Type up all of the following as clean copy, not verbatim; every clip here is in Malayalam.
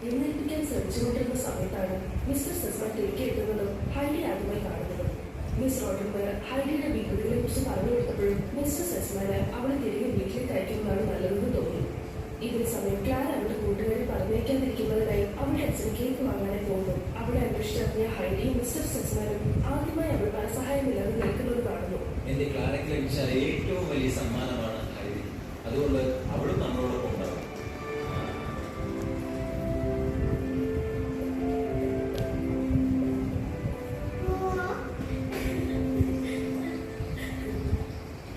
എഴുന്നേൽപ്പിക്കാൻ ശ്രമിച്ചുകൊണ്ടിരുന്ന സമയത്താണ് മിസ്റ്റർ സെസ്മാൻ തിരികെ എത്തുന്നതും ഹൈഡി ആദ്യമായി കാണുന്നതും. മിസ് റോട്ടൻബർഗ് ഹൈഡിയുടെ വികൃതികളെ കുറിച്ച് പറഞ്ഞു കൊടുത്തപ്പോഴും മിസ്റ്റർ സെസ്മാന് അവളെ തിരികെ വീട്ടിലേക്ക് അയക്കുന്നതാണ് നല്ലതെന്ന് തോന്നി. ഇതേ സമയം ക്ലാര അവളുടെ കൂട്ടുകാരെ പറഞ്ഞേക്കാതിരിക്കുന്നതിനായി അവളുടെ അച്ഛൻ കേക്ക് വാങ്ങാനായി പോകുന്നു. അവളെ അന്വേഷിച്ചിറങ്ങിയ ഹൈഡിയും മിസ്റ്റർ സെസ്മാനും ആദ്യമായി അവൾ പരസഹായമില്ലാതെ നിൽക്കുന്നത് കാണുന്നു. എന്റെ ക്ലാരയ്ക്ക് ലഭിച്ച ഏറ്റവും വലിയ സമ്മാനമാണ് ഹൈഡി. അതുകൊണ്ട് അവളും നമ്മളോടൊപ്പം ഉണ്ടാവും.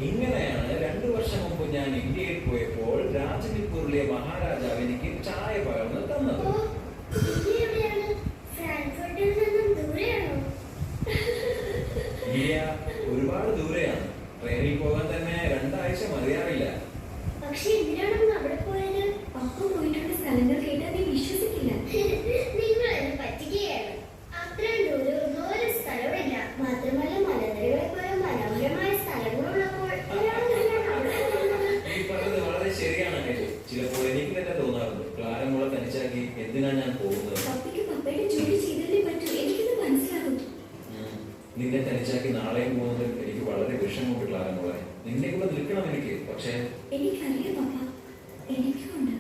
ഇങ്ങനെയാണ് 2 വർഷം മുമ്പ് ഞാൻ ഇന്ത്യയിൽ പോയപ്പോൾ രാജനിപ്പൂരിലെ മഹാരാജാവ് എനിക്ക് ചായ പകർന്ന് തന്നത്. ഇന്ത്യ ഒരുപാട് ദൂരെയാണ്. ട്രെയിനിൽ പോകാൻ തന്നെ 2 ആഴ്ച മതിയാവില്ല. പക്ഷെ എന്തിനാണ് അവിടെ പോയത്? ഒപ്പം പോയിട്ടുള്ള സ്ഥലങ്ങൾ കേട്ടാൽ നീ വിശ്വസിക്കില്ല. നിങ്ങൾ എന്നെ പറ്റിക്കുകയാണ്. അത്രയും ദൂരം ഒരു സ്ഥലമില്ല. മാത്രമല്ല മലനിരകളെ പോലെ മനോഹരമായ സ്ഥലങ്ങളുള്ളപ്പോൾ ഈ പറഞ്ഞത് വളരെ ശരിയാണ്. ചിലപ്പോൾ എനിക്ക് തന്നെ തോന്നാറുണ്ട്, ക്ലാരമോളെ തനിച്ചാക്കി എന്തിനാ ഞാൻ പോകുന്നത്? പപ്പയ്ക്ക് പപ്പയുടെ ജോലി ചെയ്തല്ലേ പറ്റൂ. എനിക്കത് മനസ്സിലാകും. നിന്നെ തനിച്ചാക്കി നാളെയും പോകുന്നത് എനിക്ക് വളരെ വിഷമമുണ്ട് ക്ലാരമോളെ. നിന്നെ കൂടെ നിൽക്കണം എനിക്ക്. പക്ഷേ എനിക്കറിയാം പപ്പ, എനിക്കുണ്ട്.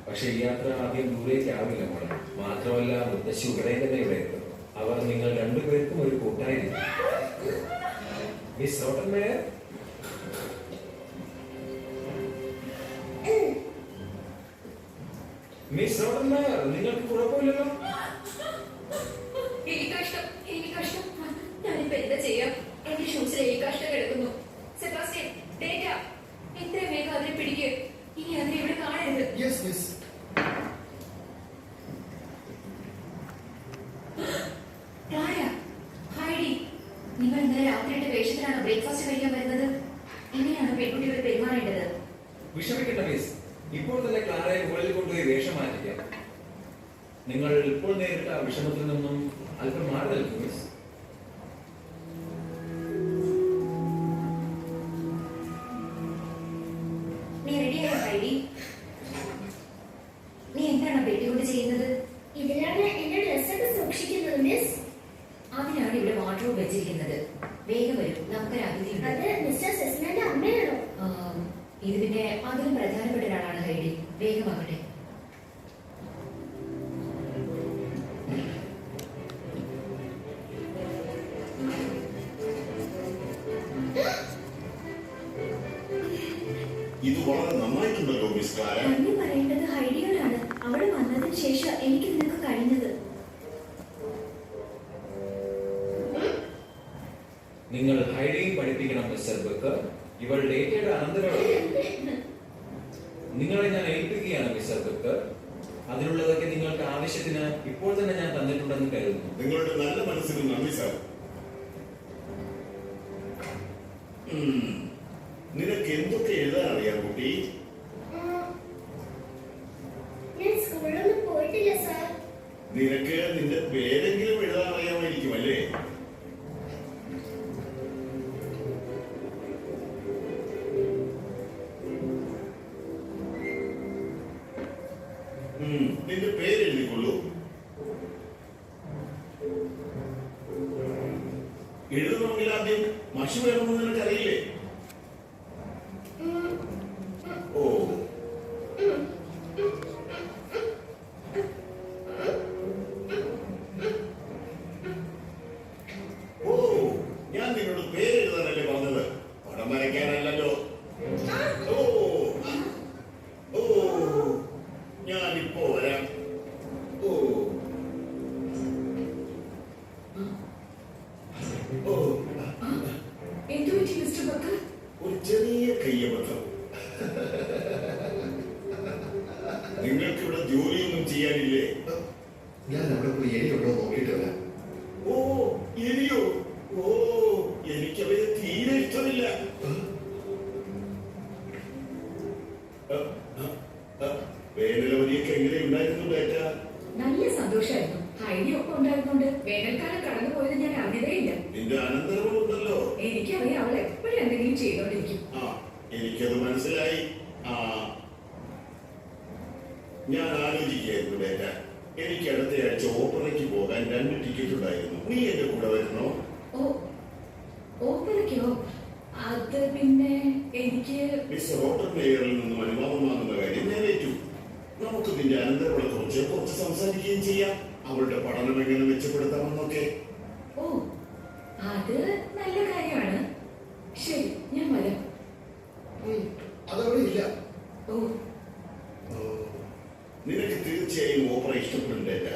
പക്ഷെ ഈ യാത്ര ആദ്യം ദൂരേക്ക് ആവില്ല മോളെ. മാത്രമല്ല മുത്തശ്ശി ഉടനെ തന്നെ ഇവിടെ എത്തും. അവർ നിങ്ങൾ 2 പേർക്കും ഒരു കൂട്ടായിരിക്കും. മിസ് റോട്ടൻബർഗ്, മിസ് റോട്ടൻബർഗ്, നിങ്ങൾക്ക് കുഴപ്പമില്ലല്ലോ? ഞാനിപ്പോ എന്താ ചെയ്യാം? എന്റെ ഷൂസിൽ ഈ കഷ്ടം കിടക്കുന്നു. സെബാസ്റ്റ്യൻ, ഡേറ്റ, എത്രയും വേഗം അതിനെ പിടിക്കുക. ഇനി അതിനെ ഇവിടെ കാണരുത്. ക്ലാര, ഹൈഡി, നിങ്ങൾ ഇന്നലെ രാത്രിയുടെ വേഷത്തിലാണ് ബ്രേക്ക്ഫാസ്റ്റ് കഴിക്കാൻ വരുന്നത്. ഇങ്ങനെയാണ് പെൺകുട്ടികൾ പെരുമാറേണ്ടത്. വിഷമിക്കണ്ട മിസ്, ഇപ്പോൾ തന്നെ ക്ലാരയെ മുകളിൽ കൊണ്ടുപോയി വേഷം മാറ്റിക്കാം. നിങ്ങൾ ഇപ്പോൾ നേരിട്ട വിഷമത്തിൽ നിന്നും അല്പം മാറി നിൽക്കും മിസ്. നീ റെഡിയായോ ഹൈഡി? നീ എന്താണ് പെട്ടി കൊണ്ട് ചെയ്യുന്നത്? ഇതിലാണ് എന്റെ ഡ്രസ്സൊക്കെ സൂക്ഷിക്കുന്നത് മിസ്. അതിനാണ് ഇവിടെ വാർഡ്രോബ് വെച്ചിരിക്കുന്നത്. വേഗം വരും, നമുക്കൊരു അതിഥിയുണ്ട്. അത് മിസ്റ്റർ സെസ്മാന്റെ അമ്മയാണോ? ഇത് പിന്നെ അതിലും പ്രധാനപ്പെട്ട ഒരാളാണ് ഹൈഡി. വേഗമാകട്ടെ. ഇത് വളരെ നന്നായിട്ടുണ്ടല്ലോ മിസ് ക്ലാര. നന്ദി പറയേണ്ടത് ഹൈഡിയോടാണ്. അവൾ വന്നതിന് ശേഷം എനിക്ക് നിനക്ക് കഴിഞ്ഞത്. നിങ്ങൾ ഹൈഡിയും പഠിപ്പിക്കണം മിസ്റ്റർ ബക്കർ. ഇവൾ ഡേറ്റയുടെ അനന്തരമാണ്. നിങ്ങളെ ഞാൻ ഏൽപ്പിക്കുകയാണ് മിസ്റ്റർ ബക്കർ. അതിനുള്ളതൊക്കെ നിങ്ങൾക്ക് ആവശ്യത്തിന് ഇപ്പോൾ തന്നെ ഞാൻ തന്നിട്ടുണ്ടെന്ന് കരുതുന്നു. നിങ്ങളുടെ നല്ല മനസ്സിന് നന്ദി സാർ. നിനക്ക് എന്തൊക്കെ എഴുതാൻ അറിയാം കുട്ടി? ഞാൻ സ്കൂളിലൊന്നും പോയിട്ടില്ല സാർ. നിനക്ക് നിന്റെ പേരെങ്കിലും എഴുതാൻ അറിയാമായിരിക്കും അല്ലേ? നിന്റെ പേര് എഴുതിക്കൊള്ളൂ. എഴുതണമെങ്കിൽ ആദ്യം മഷി വേണമെന്ന് നിനക്കറിയില്ലേ? ഓ, ഓ, ഞാൻ നിന്നോട് പേര് എഴുതാനല്ലേ പറഞ്ഞത്, പടം വരയ്ക്കാനല്ലല്ലോ. ഓ, ഓ, ഞാനിപ്പോ വരാം. ഓ, ഓ, എന്തു പറ്റി മിസ്റ്റർ ബക്കർ? ഒരു ചെറിയ കയ്യബദ്ധം. നിങ്ങൾക്കിവിടെ ജോലിയൊന്നും ചെയ്യാനില്ലേ? ഞാൻ അവിടെ പോയി എലിയുണ്ടോ നോക്കിയിട്ട് വരാം. ഓ, എലിയോ? ഓ, എനിക്കവരെ തീരെ ഇഷ്ടമില്ല. വേനലവധിയൊക്കെ എങ്ങനെയുണ്ടായിരുന്നു ഡേറ്റ? നല്ല സന്തോഷമായിരുന്നു. ഹൈഡി ഒപ്പം ഉണ്ടായിരുന്നോണ്ട് വേനൽക്കാലം കടന്നു പോയത് ഞാൻ അറിഞ്ഞതേയില്ല. നിന്റെ അനന്തരവളുണ്ടല്ലോ. എനിക്കറിയാം, അവൾ എപ്പോഴും എന്തെങ്കിലും ചെയ്തോണ്ടിരിക്കും. എനിക്കത് മനസ്സിലായി. ഞാൻ ആലോചിക്കുകയായിരുന്നു ഡേറ്റ, എനിക്ക് അടുത്ത ആഴ്ച ഓപ്പറയ്ക്ക് പോകാൻ 2 ടിക്കറ്റ് ഉണ്ടായിരുന്നു. നീ എന്റെ കൂടെ വരുന്നോ? ഓ ഓപ്പറയ്ക്കോ? അത് പിന്നെ എനിക്ക് മിസ് റോട്ടർ മേയറിൽ നിന്നും അനുവാദം വാങ്ങുന്ന കാര്യം ഞാൻ ഏറ്റു. നമുക്ക് നിന്റെ അനന്തരവളെ കുറിച്ച് കുറച്ച് സംസാരിക്കുകയും ചെയ്യാം. അവളുടെ പഠനം എങ്ങനെ മെച്ചപ്പെടുത്താമെന്നൊക്കെ. ഓ അത് നല്ല കാര്യമാണ്. ശരി, ഞാൻ വരാം. അതവിടെ ഇല്ല. ഓ നിനക്ക് തീർച്ചയായും ഓപ്പറ ഇഷ്ടപ്പെടേണ്ട.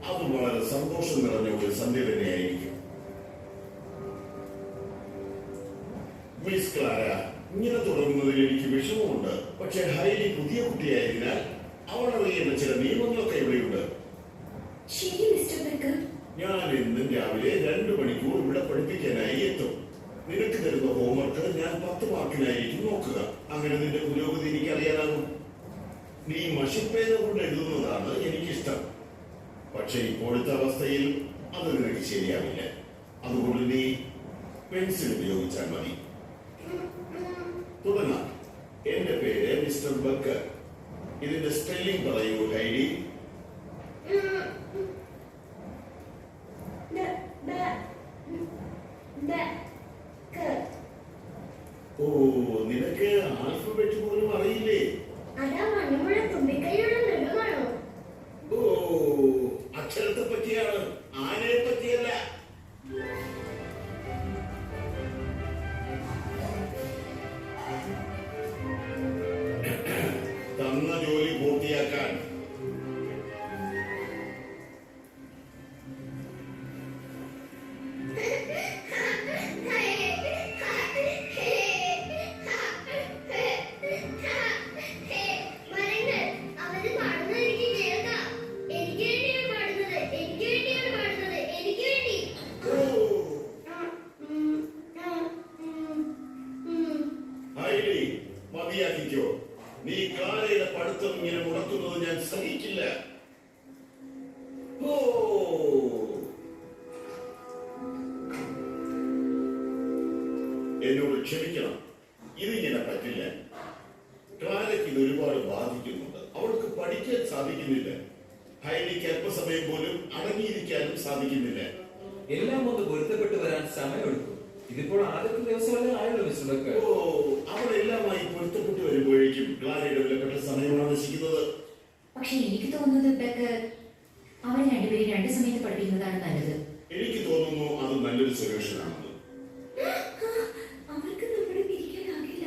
അത് വളരെ സന്തോഷം നിറഞ്ഞ ഒരു സന്ധ്യ തന്നെയായിരിക്കും. മിസ് ക്ലാര, ഇങ്ങനെ തുടങ്ങുന്നതിൽ എനിക്ക് വിഷമമുണ്ട്. പക്ഷെ ഹൈലി പുതിയ കുട്ടിയായതിനാൽ അവളറിയുന്ന ചില നിയമങ്ങളൊക്കെ ഇവിടെയുണ്ട്. ശരി മിസ്റ്റർ ബെക്കർ. ഞാൻ ഇന്നും രാവിലെ 2 മണിക്കൂർ ഇവിടെ പഠിപ്പിക്കാനായി എത്തും. നിനക്ക് തരുന്ന ഹോംവർക്ക് ഞാൻ 10 മാർക്കിനായിരിക്കും നോക്കുക. അങ്ങനെ നിന്റെ പുരോഗതി എനിക്ക് അറിയാനാകും. നീ മഷിപ്പേന കൊണ്ട് എഴുതുന്നതാണ് എനിക്കിഷ്ടം. പക്ഷെ ഇപ്പോഴത്തെ അവസ്ഥയിൽ അത് നിനക്ക് ശരിയാവില്ല. അതുകൊണ്ട് നീ പെൻസിൽ ഉപയോഗിച്ചാൽ മതി. തുടങ്ങാം. എന്റെ പേര് മിസ്റ്റർ ബക്കർ. ഇതിന്റെ സ്പെല്ലിംഗ് പറയൂ ഹൈഡി. ഓ, നിനക്ക് ആൽഫബറ്റ് പോലും അറിയില്ലേ? അതാ മണ്ണുമുള്ള തുമ്പിക്കൈയുള്ള മൃഗമാണോ? ഓ, അക്ഷരത്തെ പറ്റിയാണ്, ആനയെ പറ്റിയല്ല. തന്ന ജോലി പൂർത്തിയാക്കാൻ മതിയാക്കിക്കോ. നീ ക്ലാരയുടെ പഠിത്തം ഇങ്ങനെ മുടക്കുന്നത് ഞാൻ സഹിക്കില്ല. ഓ, എന്നോട് ക്ഷമിക്കണം, ഇതിങ്ങനെ പറ്റില്ല. ക്ലാരയ്ക്ക് ഇത് ഒരുപാട് ബാധിക്കുന്നുണ്ട്. അവൾക്ക് പഠിക്കാൻ സാധിക്കുന്നില്ല. ഹൈഡിക്ക് അല്പസമയം പോലും അടങ്ങിയിരിക്കാനും സാധിക്കുന്നില്ല. എല്ലാം ഒന്ന് പൊരുത്തപ്പെട്ട് വരാൻ സമയമെടുക്കും. ഇതിപ്പോൾ ആദ്യത്തെ ദിവസമല്ലേ ആയുള്ളൂ മിസ്റ്റർ ബക്കർ. ഓ, അവരെല്ലാമായി പൊരുത്തപ്പെട്ട് വരുമ്പോഴേക്കും ക്ലാരയുടെ വിലപ്പെട്ട സമയമാണ് നശിക്കുന്നത്. പക്ഷെ എനിക്ക് തോന്നുന്നത് ബക്കർ അവരെ രണ്ടുപേരും 2 സമയത്ത് പഠിപ്പിക്കുന്നതാണ് നല്ലത്. എനിക്ക് തോന്നുന്നു അത് നല്ലൊരു സൊല്യൂഷൻ ആണെന്ന്. അവർക്ക് നമ്മുടെ പിരിക്കാനാകില്ല.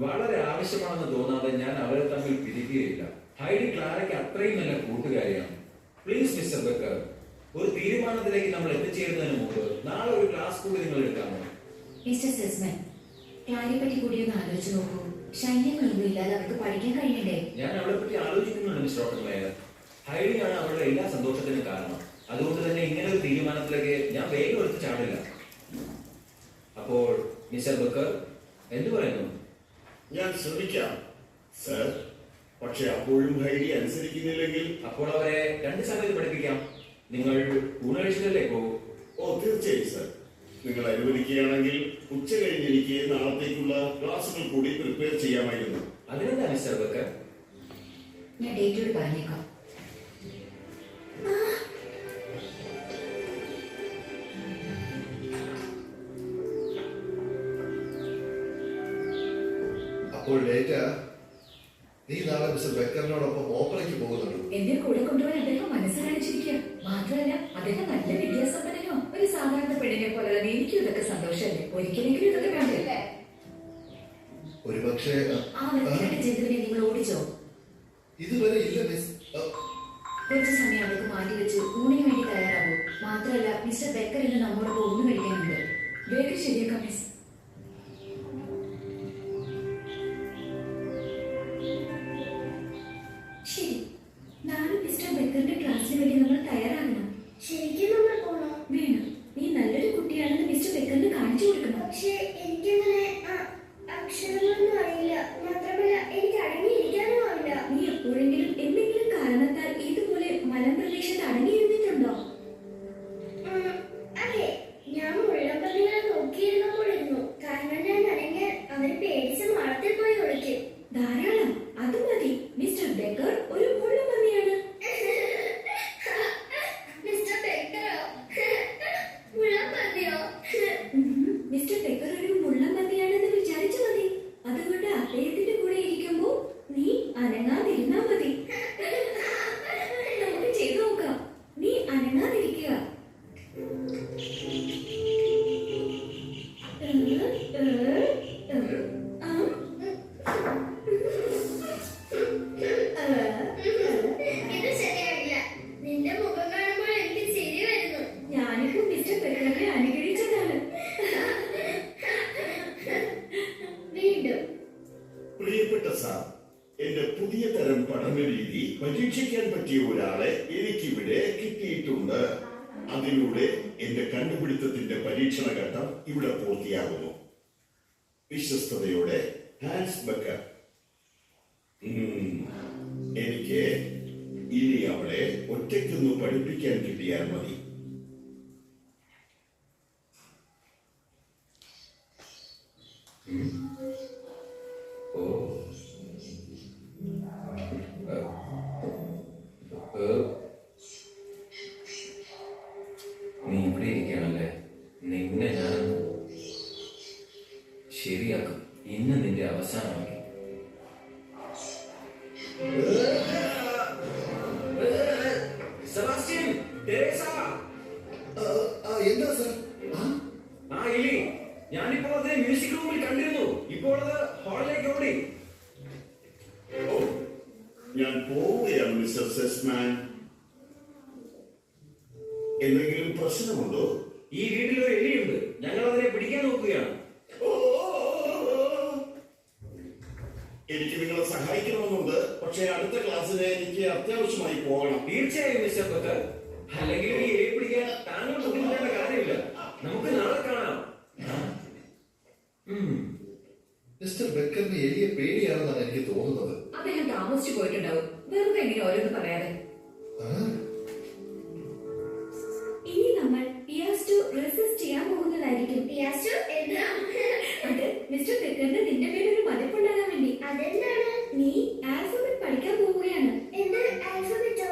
വളരെ ആവശ്യമാണെന്ന് തോന്നാതെ ഞാൻ അവരെ തമ്മിൽ പിരിക്കുകയില്ല. ഹൈഡി ക്ലാരയ്ക്ക് അത്രയും നല്ല കൂട്ടുകാരിയാണ്. പ്ലീസ് മിസ്റ്റർ ബക്കർ, ഒരു തീരുമാനത്തിലേക്ക് നമ്മൾ എത്തിച്ചേരുന്നതിന് മുമ്പ് നാളെ ഒരു ക്ലാസ് കൂടി നിങ്ങൾ എടുക്കാമോ? മിസ്റ്റർ സെസ്മൻ, ക്ലാരിയെ പറ്റി കൂടി ഒന്ന് ആലോചിച്ച് നോക്കൂ. ശൈന്യങ്ങളൊന്നും ഇല്ലാതെ അവർക്ക് പഠിക്കാൻ കഴിയണ്ടേ? ഞാൻ അവളെ പറ്റി ആലോചിക്കുന്നുണ്ട് മിസ്റ്റർ ഓട്ടർമേയർ. ഹൈഡിയാണ് അവളുടെ എല്ലാ സന്തോഷത്തിനും കാരണം. അതുകൊണ്ട് തന്നെ ഇങ്ങനെ ഒരു തീരുമാനത്തിലേക്ക് ഞാൻ വേഗം എടുത്ത് ചാടില്ല. അപ്പോൾ മിസ്റ്റർ ബക്കർ എന്തു പറയുന്നു? ഞാൻ ശ്രമിക്കാം സർ. പക്ഷെ അപ്പോഴും ഹൈഡി അനുസരിക്കുന്നില്ലെങ്കിൽ? അപ്പോൾ അവരെ 2 സമയത്ത് പഠിപ്പിക്കാം. നിങ്ങൾ ഊണഴിച്ചിട്ടല്ലേ പോകും? ഓ, തീർച്ചയായും സർ. നിങ്ങൾ അനുവദിക്കുകയാണെങ്കിൽ ഉച്ച കഴിഞ്ഞ് എനിക്ക് നാളത്തേക്കുള്ള ക്ലാസുകൾ കൂടി പ്രിപ്പയർ ചെയ്യാമായിരുന്നു. അതിനെന്താ മിസ്റ്റർ ബക്കർ? ഞാൻ ഡേറ്റോട് പറഞ്ഞേക്കാം. അപ്പോൾ ഡേറ്റ, നീ നാളെ മിസ്റ്റർ ബക്കറിനോടൊപ്പം ഓപ്പറയ്ക്ക് പോകുന്നുണ്ടോ? എന്റെ കൂടെ കൊണ്ടുപോയി അദ്ദേഹം മനസ്സ് കാണിച്ചിരിക്കുക. മാത്രമല്ല അദ്ദേഹം നല്ല വിദ്യാസമ്പന്നനോ ഒരു സാധാരണ പെണ്ണിനെ പോലെ തന്നെ. എനിക്കും ഇതൊക്കെ സന്തോഷമല്ലേ. ഒരിക്കലെങ്കിലും ഇതൊക്കെ വേണ്ടല്ലേ. ഒരുപക്ഷെ ആ വൃത്തികെട്ട ജന്തുവിനെ നിങ്ങൾ ഓടിച്ചോ? ഇതുവരെ ഇല്ല മിസ്. കുറച്ച് സമയം അവർക്ക് മാറ്റിവെച്ച് ഊണിന് വേണ്ടി തയ്യാറാകും. മാത്രമല്ല മിസ്റ്റർ ബക്കർ ഇന്ന് നമ്മോടൊപ്പം ഊണ് കഴിക്കാനുണ്ട്. വേഗം ശരിയാക്കാം മിസ്. ശരി, നാളെ മിസ്റ്റർ ബക്കറിന്റെ ക്ലാസ്സിന് വേണ്ടി നമ്മൾ തയ്യാറാകണം. ശരിക്കും നമ്മൾ പോണോ? വേണം. നീ നല്ലൊരു കുട്ടിയാണെന്ന് മിസ്റ്റർ ബക്കറിന് കാണിച്ചു കൊടുക്കണം. പക്ഷേ എനിക്കങ്ങനെ അക്ഷരങ്ങളൊന്നും അറിയില്ല. മാത്രമല്ല എനിക്ക് അടങ്ങിയിരിക്കാനും ആവില്ല. നീ എപ്പോഴെങ്കിലും എന്തെങ്കിലും കാരണത്താൽ ഇതുപോലെ മലമ്പ്രദേശത്ത് അടങ്ങിയിരുന്നിട്ടുണ്ടോ? അതെ, ഞാൻ മുള്ളപ്പന്നികളെ നോക്കിയിരുന്നപ്പോഴിരുന്നു. കാരണം ഞാൻ അനങ്ങിയാൽ അവര് പേടിച്ച് മാളത്തിൽ പോയി ഒളിക്കും. ധാരാളം, അത് മതി. മിസ്റ്റർ ബക്കർ ഒരു മുള്ളുപന്നിയാണ്. ഇരുന്നാ മതി. നമുക്ക് ചെയ്തു നോക്കാം. നീ അനങ്ങാതിരിക്കുക. ഇത് ശരിയാകില്ല. നിന്റെ മുഖം കാണുമ്പോൾ എനിക്ക് ചിരി വരുന്നു. ഞാനിപ്പോ മിസ്റ്റർ ബെക്കറിനെ അനുകരിച്ചതാണ്. വീണ്ടും പ്രിയപ്പെട്ട സാർ, എന്റെ പുതിയ തരം പഠന രീതി പരീക്ഷിക്കാൻ പറ്റിയ ഒരാളെ എനിക്കിവിടെ കിട്ടിയിട്ടുണ്ട്. അതിലൂടെ എന്റെ കണ്ടുപിടുത്തത്തിന്റെ പരീക്ഷണ ഘട്ടം ഇവിടെ പൂർത്തിയാകുന്നു. വിശ്വസ്തയോടെ ഹാൻസ് ബക്കർ. എനിക്ക് ഇനി അവളെ ഒറ്റയ്ക്കൊന്ന് പഠിപ്പിക്കാൻ കിട്ടിയാൽ മതി. ഓ നീ ഇവിടെ ഇരിക്കുകയാണല്ലേ? നിന്നെ ഞാൻ ശരിയാക്കും. ഇന്ന് നിന്റെ അവസാനമാക്കി. Sebastian, Teresa. എന്താ സാർ? ആ ഇലി, ഞാനിപ്പോൾ അതിനെ മ്യൂസിക് റൂമിൽ കണ്ടിരുന്നു. ഇപ്പോൾ അത് ഹാളിലേക്ക് ഓടി. ഓ, ഞാൻ പോവുകയാണ് മിസ്റ്റർ സെസ്മാൻ. എന്തെങ്കിലും പ്രശ്നമുണ്ടോ? ഈ വീട്ടിൽ ഒരു എലിയുണ്ട്. ഞങ്ങൾ അതിനെ പിടിക്കാൻ നോക്കുകയാണ്. ഓ, എനിക്ക് നിങ്ങളെ സഹായിക്കണമെന്നുണ്ട്. പക്ഷേ അടുത്ത ക്ലാസ്സിന് എനിക്ക് അത്യാവശ്യമായി പോകണം. തീർച്ചയായും മിസ്റ്റർ ബക്കർ. അല്ലെങ്കിൽ ഈ എലിയെ പിടിക്കാൻ താങ്കൾ ബുദ്ധിമുട്ടേണ്ട കാര്യമില്ല. നമുക്ക് നാളെ കാണാം. മിസ്റ്റർ ബെക്കറിന് എലിയെ പേടിയാണെന്നാണ് എനിക്ക് തോന്നുന്നത്. അദ്ദേഹം താമസിച്ചു പോയിട്ടുണ്ടാവും. വെറുതെ എങ്ങനെ ഓരോന്ന് പറയാതെ. ഇനി നമ്മൾ പിയാസ്റ്റോ റെസിസ്റ്റ് ചെയ്യാൻ പോകുന്നതായിരിക്കും. പിയാസ്റ്റോ എന്താ? അത് മിസ്റ്റർ ബെക്കറിന് നിന്റെ പേരൊരു മതിപ്പുണ്ടാകാൻ വേണ്ടി. അതെന്താണ്? നീ ആൽഫബറ്റ് പഠിക്കാൻ പോവുകയാണ്. എന്ത് ആൽഫബറ്റോ?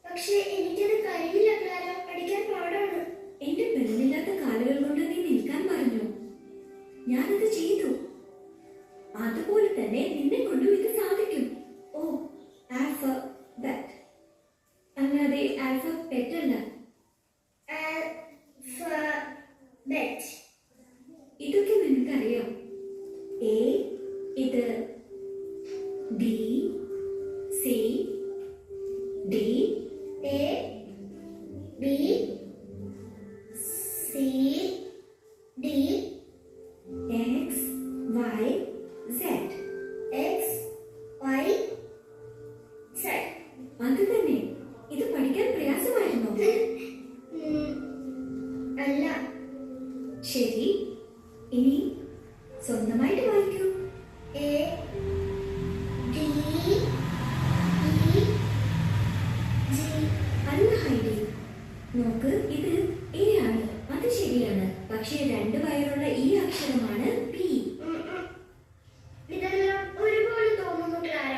പക്ഷേ എനിക്കത് കഴിയില്ല ക്ലാര. പഠിക്കാൻ പാടാണ്. എന്റെ ബലമില്ലാത്ത കാലുകൾ കൊണ്ട് നീ നിൽക്കാൻ പറഞ്ഞു. ഞാനത് ചെയ്തു. അതുപോലെ തന്നെ നിന്നെ കൊണ്ടും ഇത് സാധിക്കും. ഓ, ആൽഫബറ്റ് അല്ലാതെ ആൽഫബറ്റ് അല്ല. ആൽഫബറ്റ്. ഇതൊക്കെ നിനക്കറിയാം. എ, ഇത് B, C, D, A B C D X, Y, Z. X Y Z. അത് തന്നെ. ഇത് പഠിക്കാൻ പ്രയാസമായിരുന്നോ? അല്ല. ശരി, ഇനി സ്വന്തമായിട്ട് വായിക്കൂ. A D E G. അല്ല ഹൈഡി, നോക്ക്, ഇത് എ ആണ്. അത് ശരിയാണ്. പക്ഷേ 2 വയറുള്ള ഈ അക്ഷരമാണ് പി. ഇതെല്ലാം ഒരുപോലെ തോന്നുന്നു ക്ലാര.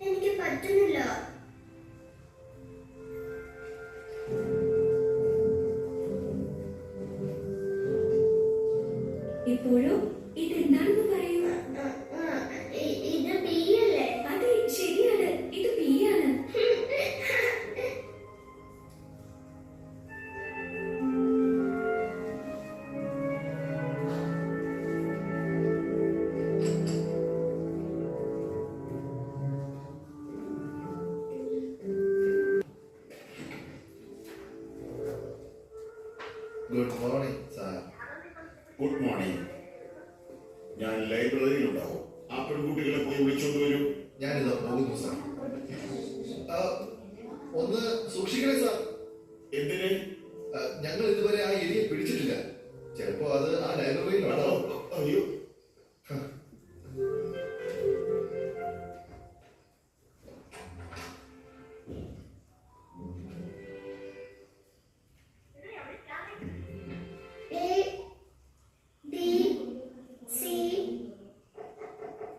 എനിക്ക് പറ്റുന്നില്ല. ഇപ്പോഴും ഇതെന്താണെന്ന് പറയൂ. ഇത് ബി അല്ലേ? അതെ, ശരിയാണ്. ഇത് പി ആണ്. Good morning sir. Good morning. ഞാൻ ലൈബ്രറിയിലുണ്ടാവും. ആ പെൺകുട്ടികളെ പോയി വിളിച്ചോണ്ട് വരൂ. ഞാനിതാ പോകുന്നു സാർ. ഒന്ന് സൂക്ഷിക്കണേ സാർ. എന്തിന്? ഞങ്ങൾ ഇതുവരെ ആ എലിയെ പിടിച്ചിട്ടില്ല. ചിലപ്പോ അത് ആ ലൈബ്രറിയിലുണ്ടാവും. അയ്യോ, എ ബി സി.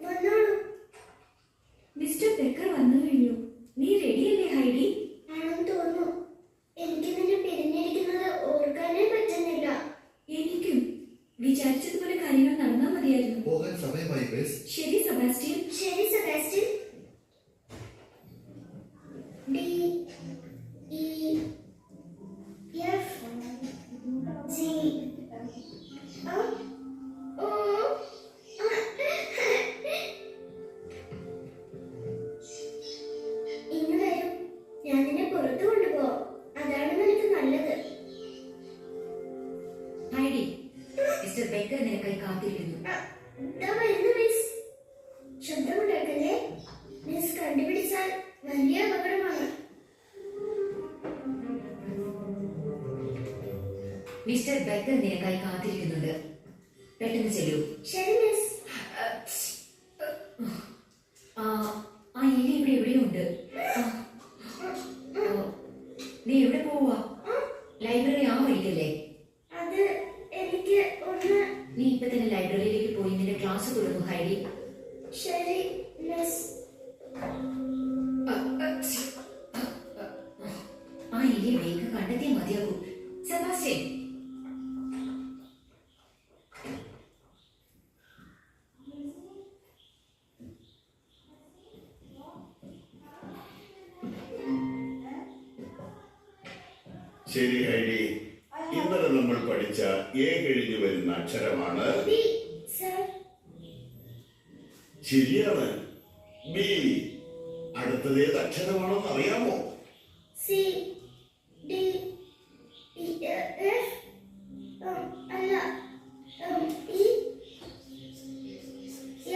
വന്നോളൂ. മിസ്റ്റർ ബെക്കർ വന്നു കഴിഞ്ഞു. നീ റെഡിയല്ലേ ഹൈഡി? ആണെന്ന് തോന്നുന്നു. എനിക്ക് നിന്നെ പിരിഞ്ഞിരിക്കുന്നത് ഓർക്കാനേ പറ്റുന്നില്ല. എനിക്കും വിചാരിച്ചതുപോലെ കാര്യങ്ങൾ നടന്നാൽ തെറ്റിച്ചാൽ വലിയ അപകടമാണ്. മിസ്റ്റർ ബെക്കർ നിനക്കായി കാത്തിരിക്കുന്നുണ്ട്. പെട്ടെന്ന് ചെല്ലൂ. ശരി മിസ്. ആ എലി ഇവിടെ എവിടെയുണ്ട്. നീ എവിടെ പോവാ? ലൈബ്രറി ആ വഴിക്കല്ലേ? അത് എനിക്ക് ഒന്ന്. നീ ഇപ്പൊ തന്നെ ലൈബ്രറിയിലേക്ക് പോയി നിന്റെ ക്ലാസ് തുടങ്ങും ഹൈഡി. ശരി മിസ്. ആ എലിയെ വേഗം കണ്ടെത്തിയാൽ മതിയാകൂ. സെബാസ്റ്റ്യൻ, ശരി ഹൈഡി, ഇന്നലെ നമ്മൾ പഠിച്ച എ കഴിഞ്ഞു വരുന്ന അക്ഷരമാണ് ബി സർ. ശരിയാണ്, ബി. അടുത്തത് ഏത് അക്ഷരമാണെന്ന് അറിയാമോ? C D F. അല്ല, ഇ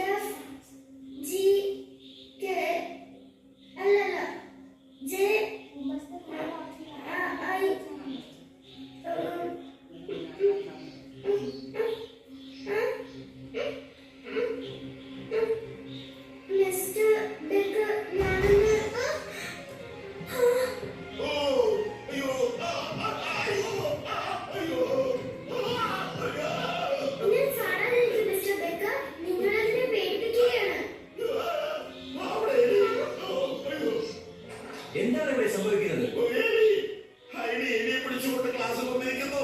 എഫ് ജി കെ. അല്ലല്ല, ജെ ഐ. മിസ്റ്റർ ബേക്കർ, ഞാനൊന്ന്. ഓ, അയ്യോ, അയ്യോ, അയ്യോ, ഞാൻ സാധാരണ മിസ്റ്റർ ബേക്കർ, നിങ്ങളതിനെ പേടിപ്പിക്കുകയാണ്. അവിടെ അയ്യോ, എന്താണ് ഇവിടെ സംഭവിക്കുന്നത്? എലി. ഹൈഡി എലിയെ പിടിച്ചുകൊണ്ട് ക്ലാസ്സിൽ വന്നിരിക്കുന്നു.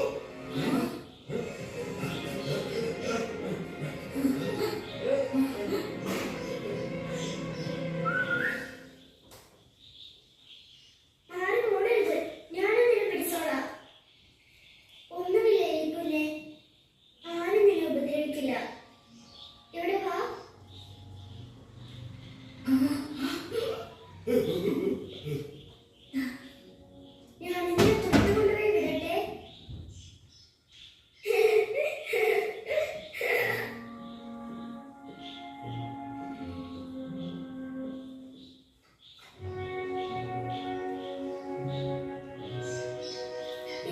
ആരും ഓടരുത്, ഞാനതിനെ പിടിച്ചോളാം. ഒന്നുമില്ല എലിക്കുഞ്ഞെ, ആരും നിന്നെ ഉപദ്രവിക്കില്ല. ഇവിടെ വാ. ഞാൻ നിന്നെ തൊട്ടുകൊണ്ടുപോയി വിടട്ടെ.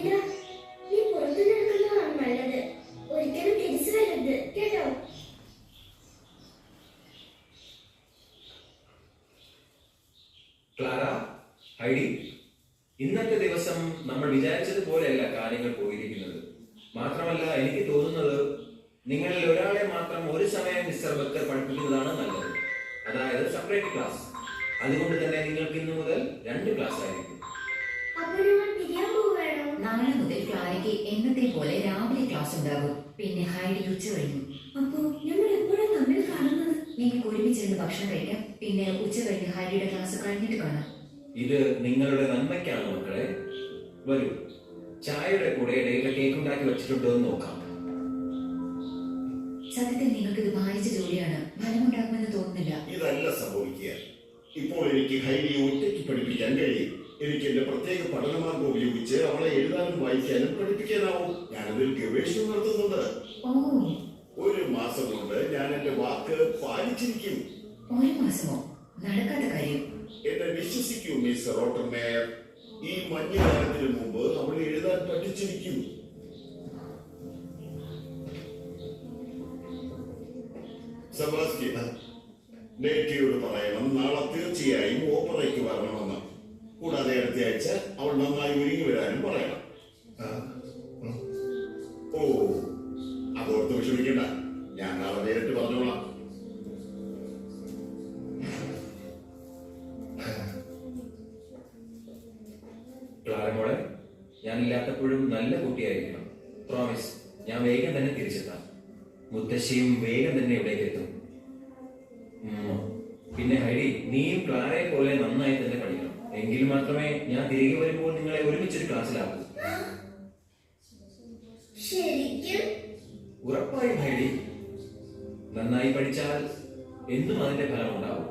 ഇതാ, നീ പുറത്തു നിൽക്കുന്നതാണ് നല്ലത്. ഒരിക്കലും തിരിച്ചു വരരുത്, കേട്ടോ? ക്ലാര, ഹൈഡി, ഇന്നത്തെ ദിവസം നമ്മൾ വിചാരിച്ചതുപോലെയല്ല കാര്യങ്ങൾ പോയിരിക്കുന്നത്. മാത്രമല്ല എനിക്ക് തോന്നുന്നത് നിങ്ങളിൽ ഒരാളെ മാത്രം ഒരു സമയം മിസ്റ്റർ ബക്കർ പഠിപ്പിക്കുന്നതാണ് നല്ലത്. അതായത് സെപ്പറേറ്റ് ക്ലാസ്. അതുകൊണ്ട് തന്നെ നിങ്ങൾക്ക് ഇന്നു മുതൽ 2 ക്ലാസ് ആയിരിക്കും. അപ്പൊ നമ്മൾ പിരിയാൻ പോവുകയാണോ? നാളെ മുതൽ ക്ലാരയ്ക്ക് എന്നത്തെ പോലെ രാവിലെ ക്ലാസ് ഉണ്ടാകും. പിന്നെ ഹൈഡി ഉച്ച കഴിഞ്ഞു. അപ്പോ ഞങ്ങൾ എപ്പോഴാണ് തമ്മിൽ കാണുന്നത്? നിങ്ങൾക്ക് ഒരുമിച്ചിരുന്ന് ഭക്ഷണം കഴിക്കാം. പിന്നെ ഉച്ച കഴിഞ്ഞ് ഹൈഡിയുടെ ക്ലാസ് കഴിഞ്ഞിട്ട് കാണാം. ഇത് നിങ്ങളുടെ നന്മയ്ക്കാണ് മക്കളെ. വരൂ, ചായയുടെ കൂടെ ഇടയിലെ കേക്ക് ഉണ്ടാക്കി വെച്ചിട്ടുണ്ടോ എന്ന് നോക്കാം. സത്യത്തിൽ നിങ്ങൾക്ക് ഇത് ഭാരിച്ച ജോലിയാണ്. ഫലമുണ്ടാക്കുമെന്ന് തോന്നുന്നില്ല. ഇതല്ല സംഭവിക്കുക. ഇപ്പോൾ എനിക്ക് ഹൈഡിയെ ഒറ്റയ്ക്ക് പഠിപ്പിക്കാൻ കഴിയും. എനിക്ക് എന്റെ പ്രത്യേക പഠനമാർഗം ഉപയോഗിച്ച് അവളെ എഴുതാനും വായിക്കാനും പഠിപ്പിക്കാനാവും. ഞാനതിൽ ഗവേഷണം നടത്തുന്നുണ്ട്. ഓ, 1 മാസം കൊണ്ട് ഞാൻ എന്റെ വാക്ക് പാലിച്ചിരിക്കും. 1 മാസമോ? നടക്കാത്ത കാര്യം. എന്നെ വിശ്വസിക്കൂ മിസ് റോട്ടർമേയർ. ഈ മഞ്ഞുകാലത്തിന് മുമ്പ് അവൾ എഴുതാൻ പഠിച്ചിരിക്കും. സെബാസ്റ്റ്യൻ, ലേറ്റിയോട് പറയണം നാളെ തീർച്ചയായും ഓപ്പറയ്ക്ക് വരണമെന്ന്. കൂടാതെ അടുത്ത ആഴ്ച അവൾ നന്നായി ഒരുങ്ങി വരാനും പറയണം. ഓ, അതോർത്ത് വിഷമിക്കണ്ട, ഞാൻ നാളെ നേരിട്ട് പറഞ്ഞോളാം. ക്ലാരമോളെ, ഞാനില്ലാത്തപ്പോഴും നല്ല കുട്ടിയായിരിക്കണം. പ്രോമിസ്, ഞാൻ വേഗം തന്നെ തിരിച്ചെത്താം. മുത്തശ്ശിയും വേഗം തന്നെ ഇവിടേക്ക് എത്തും. പിന്നെ ഹൈഡി, നീയും ക്ലാരയെ പോലെ നന്നായി തന്നെ പഠിക്കണം. എങ്കിൽ മാത്രമേ ഞാൻ തിരികെ വരുമ്പോൾ നിങ്ങളെ ഒരുമിച്ചൊരു ക്ലാസ്സിലാക്കൂ. ശരിക്കും? ഉറപ്പായും ഹൈഡി. നന്നായി പഠിച്ചാൽ എന്നും അതിന്റെ ഫലം ഉണ്ടാവും.